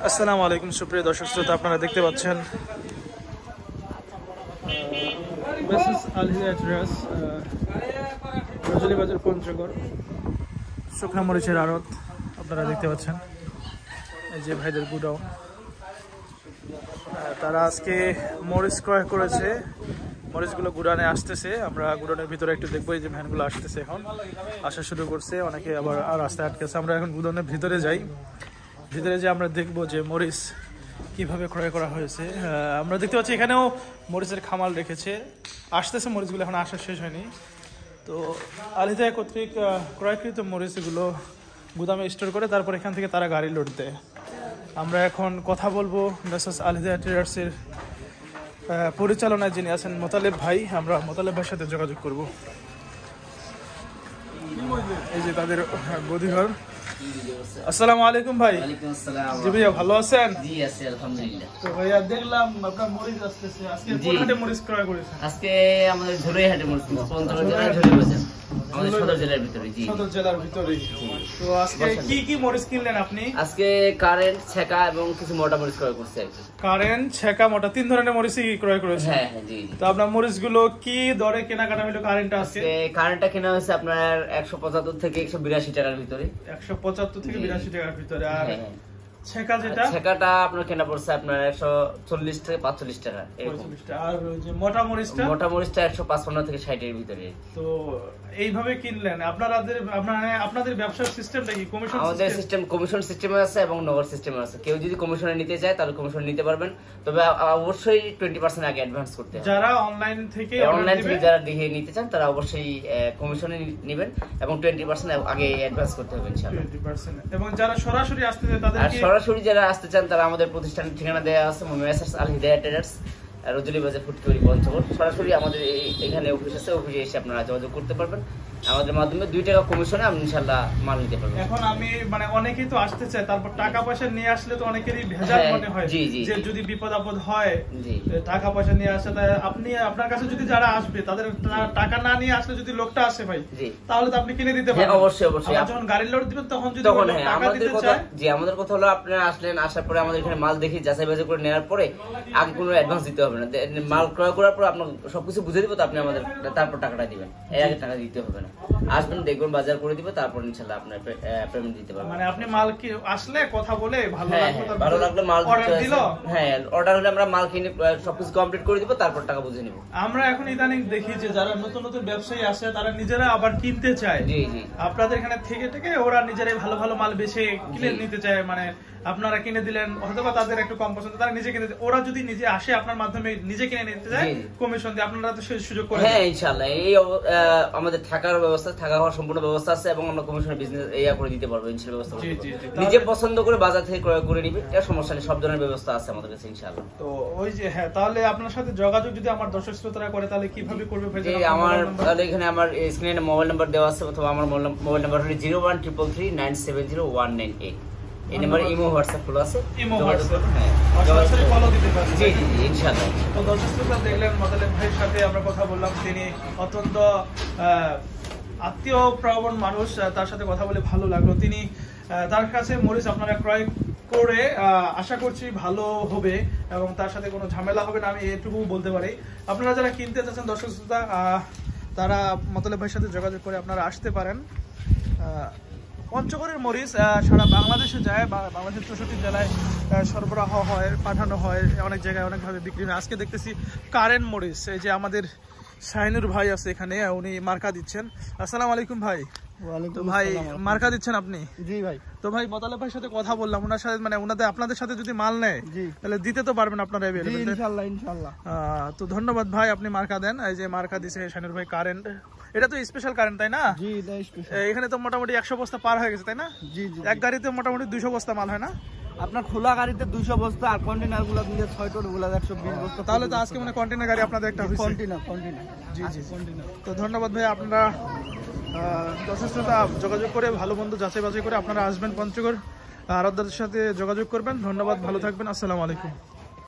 আসসালামু আলাইকুম সুপ্রিয় দর্শক শ্রোতা, আপনারা দেখতে পাচ্ছেন মেসেস আল হিদা ট্রেডার্স, রজনী বাজার পঞ্চগড়, শুকনা মরিচের আড়ত। আপনারা দেখতে পাচ্ছেন এই যে ভাইদের গুডাউন। তারা আজকে মরিচ ক্রয় করেছে, মরিচগুলো গুডাউনে আসতেছে। আমরা গুডাউনের ভিতরে একটু দেখবো, এই যে ভ্যানগুলো আসতেছে, এখন আসা শুরু করছে। অনেকে আবার রাস্তায় আটকেছে। আমরা এখন গুডাউনের ভিতরে যাই, ভিতরে যে আমরা দেখবো যে মরিচ কিভাবে ক্রয় করা হয়েছে। আমরা দেখতে পাচ্ছি এখানেও মরিচের খামাল রেখেছে, আসতেছে মরিচগুলো, এখন আসা শেষ হয়নি। তো আল হিদা কর্তৃক ক্রয়কৃত মরিচগুলো গুদামে স্টোর করে তারপর এখান থেকে তারা গাড়ি লোড দেয়। আমরা এখন কথা বলবো মেসেস আল হিদা ট্রেডার্সের পরিচালনায় যিনি আছেন মোতালেব ভাই। আমরা মোতালেব ভাইয়ের সাথে যোগাযোগ করব। এই যে তাদের গদিঘর। আসসালামু আলাইকুম ভাই। ওয়ালাইকুম আসসালাম। জি ভাইয়া, ভালো আছেন? জি আছি আলহামদুলিল্লাহ। তো ভাইয়া দেখলাম আপনার মরিচ আসতেছে, আজকে কোন হাটে মরিচ ক্রয় করেছেন? আজকে আমাদের ঝুড়াই হাটে মরিচ পঞ্চগড় জেলার ঝুড়াই বাজার, আমাদের সদর জেলার ভিতরে। জি, সদর জেলার ভিতরে। তো আজকে কি কি মরিচ কিনলেন আপনি? আজকে কারেন্ট, ছেকা এবং কিছু মোটা মরিচ ক্রয় করছি আর কি। কারেন্ট, ছেকা, মোটা, তিন ধরনের মরিচই ক্রয় করেছেন? হ্যাঁ হ্যাঁ, জি। তো আপনার মরিচগুলো কি দরে কেনাকাটা হলো? কারেন্টটা আছে, কারেন্টটা কেনা হয়েছে আপনার 175 থেকে 182 টাকার ভিতরে। 175 থেকে 82 টাকার ভিতরে। আর ছেকা যেটা, ছেকাটা আপনার কেনা পড়ছে আপনার 140 থেকে 45 টাকা এরকম। আর ওই যে মোটা মরিচটা? মোটা মরিচটা 155 থেকে 60 এর ভিতরে। তো এইভাবে কিনলেন। আপনাদের ব্যবসার সিস্টেমটা কি? কমিশন? আমাদের সিস্টেম কমিশন সিস্টেমে আছে এবং নগদ সিস্টেমে আছে। কেউ যদি কমিশনে নিতে চায় তাহলে কমিশন নিতে পারবেন, তবে অবশ্যই 20% আগে অ্যাডভান্স করতে হবে। যারা অনলাইন থেকে যারা দেখে নিতে চান তারা অবশ্যই কমিশনে নেবেন এবং 20% আগে অ্যাডভান্স করতে হবে ইনশাআল্লাহ। 20%। এবং যারা সরাসরি আসতে চায় তাদের কি? সরাসরি যারা আসতে চান তারা আমাদের প্রতিষ্ঠানের ঠিকানা দেওয়া আছে, মেসেস আল হিদা ট্রেডার্স, রজনী বাজার, ফুটকিবাড়ি, পঞ্চগড়। সরাসরি আমাদের এখানে অফিস আছে, অফিসে এসে আপনারা যোগাযোগ করতে পারবেন। আমাদের মাধ্যমে 2 টাকা কমিশনে আপনি ইনশাআল্লাহ মাল নিতে পারবেন। এখন আমি অনেকেই তো আসতে চায়, তারপর টাকা পয়সা নিয়ে আসলে তো অনেকেরই ভেজাল মনে হয় যে যদি বিপদ আপদ হয় টাকা পয়সা নিয়ে আসে। তাই আপনি আপনার কাছে যদি যারা আসবে তাদের টাকা না নিয়ে আসলে যদি লোকটা আসে ভাই, তাহলে তো আপনি কিনে দিতে পারবেন। অবশ্যই অবশ্যই। যখন গাড়ি লোড দিবেন তখন যদি টাকা দিতে চায়, আমাদের কথা হলো আপনারা আসলেন, আসার পরে আমাদের এখানে মাল দেখে যাচাই বাছাই করে নেওয়ার পরে আগে কোনো অ্যাডভান্স দিতে হবে না। মাল ক্রয় করার পর আপনার সবকিছু বুঝে দিব, তো আপনি আমাদের তারপর টাকাটা দিবেন, এর আগে টাকা দিতে হবে না। আসবেন, দেখবেন, বাজার করে দিব, তারপর ইনশাআল্লাহ আপনার পেমেন্ট দিতে পারবেন। মানে আপনি মাল কি আসলে কথা বলে ভালো লাগলো মাল অর্ডার দিলো, হ্যাঁ অর্ডার হলে আমরা মাল কিনে সবকিছু কমপ্লিট করে দিব, তারপর টাকা বুঝে নিব। আমরা এখন ইদানিং দেখি যে যারা নতুন নতুন ব্যবসায়ী আসে তারা নিজেরা আবার কিনতে চায়। জি জি, আপনাদের এখানে থেকে ওরা নিজেরাই ভালো ভালো মাল বেছে কিনে নিতে চায়। মানে আপনারা কিনে দিলেন, হয়তো বা তাদের একটু কম পছন্দ, তারা নিজে কিনে, ওরা যদি নিজে আসে আপনার মাধ্যমে নিজে কিনে নিতে চায় কমিশন দিয়ে, আপনারা তো সেই সুযোগ করে। হ্যাঁ ইনশাআল্লাহ, এই আমাদের থাকার ব্যবস্থা, থাকা হওয়ার সম্পূর্ণ ব্যবস্থা আছে এবং আমরা কমিশনের বিজনেস করে দিতে পারবো ইনশাআল্লাহ। ব্যবস্থা নিজে পছন্দ করে বাজার থেকে ক্রয় করে নিবে, এটা সমস্যা নেই, সব ধরনের ব্যবস্থা আছে আমাদের কাছে ইনশাআল্লাহ। তো ওই যে হ্যাঁ, তাহলে আপনার সাথে যোগাযোগ যদি আমার দর্শক শ্রোতারা করে তাহলে কিভাবে করবে ভাই? আমার এখানে আমার স্ক্রিনে মোবাইল নাম্বার দেওয়া আছে, অথবা আমার মোবাইল নাম্বার হলো 01333970198। এই নাম্বারে ইমো হোয়াটসঅ্যাপ খোলা আছে, ইমো হোয়াটসঅ্যাপ সরাসরি ফলো দিতে পারেন। জি জি ইনশাআল্লাহ। তো দর্শক শ্রোতা দেখলেন মোতালেব ভাইয়ের সাথে আমরা কথা বললাম। তিনি অত্যন্ত আত্মীয় প্রবণ মানুষ, তার সাথে কথা বলে ভালো লাগলো। তিনি তার কাছে মরিচ আপনারা ক্রয় করে আশা করছি ভালো হবে এবং তার সাথে কোনো ঝামেলা হবে না, আমি এটুকু বলতে পারি। আপনারা যারা কিনতে চাচ্ছেন দর্শক শ্রোতা, তারা মোতালেব ভাইয়ের সাথে যোগাযোগ করে আপনারা আসতে পারেন। পঞ্চগড়ের মরিচ সারা বাংলাদেশে যায়, বাংলাদেশের 64 জেলায় সরবরাহ হয়, পাঠানো হয়, অনেক জায়গায় অনেকভাবে বিক্রি হয়। আজকে দেখতেছি কারেন্ট মরিচ, এই যে আমাদের শাহিনুর ভাই আছে এখানে, উনি মার্কা দিচ্ছেন। আসসালামু আলাইকুম ভাই। তো ভাই মার্কা দিচ্ছেন আপনি? জি ভাই। তো ভাই মোতালেব ভাইয়ের সাথে কথা বললাম, ওনার সাথে আপনাদের সাথে যদি মাল নেয় তাহলে দিতে তো পারবেন আপনারা? ইনশাআল্লাহ ইনশাআল্লাহ। তো ধন্যবাদ ভাই, আপনি মার্কা দেন। এই যে মার্কা দিছে শাহিনুর ভাই কারেন্ট, এটা তো স্পেশাল কারেন্ট তাই না? জি এটা স্পেশাল। এখানে তো মোটামুটি 100 বস্তা পার হয়ে গেছে তাই না? জি জি, এক গাড়িতে মোটামুটি 200 বস্তা মাল হয় না? আপনার খোলা গাড়িতে 200 বস্তা, আর কন্টেনার গুলো দিলে 6 টন গুলো 120 বস্তা। তাহলে তো আজকে মানে কন্টেনার গাড়ি আপনাদের একটা হইছে। কন্টেনার জি জি কন্টেনার। তো ধন্যবাদ ভাই, আপনারা দর্শক শ্রোতা যোগাযোগ করে ভালো মন্দ যাচাই বাছাই করে আপনারা আসবেন পঞ্চগড়, আরবদাদের সাথে যোগাযোগ করবেন। ধন্যবাদ, ভালো থাকবেন, আসসালামু আলাইকুম।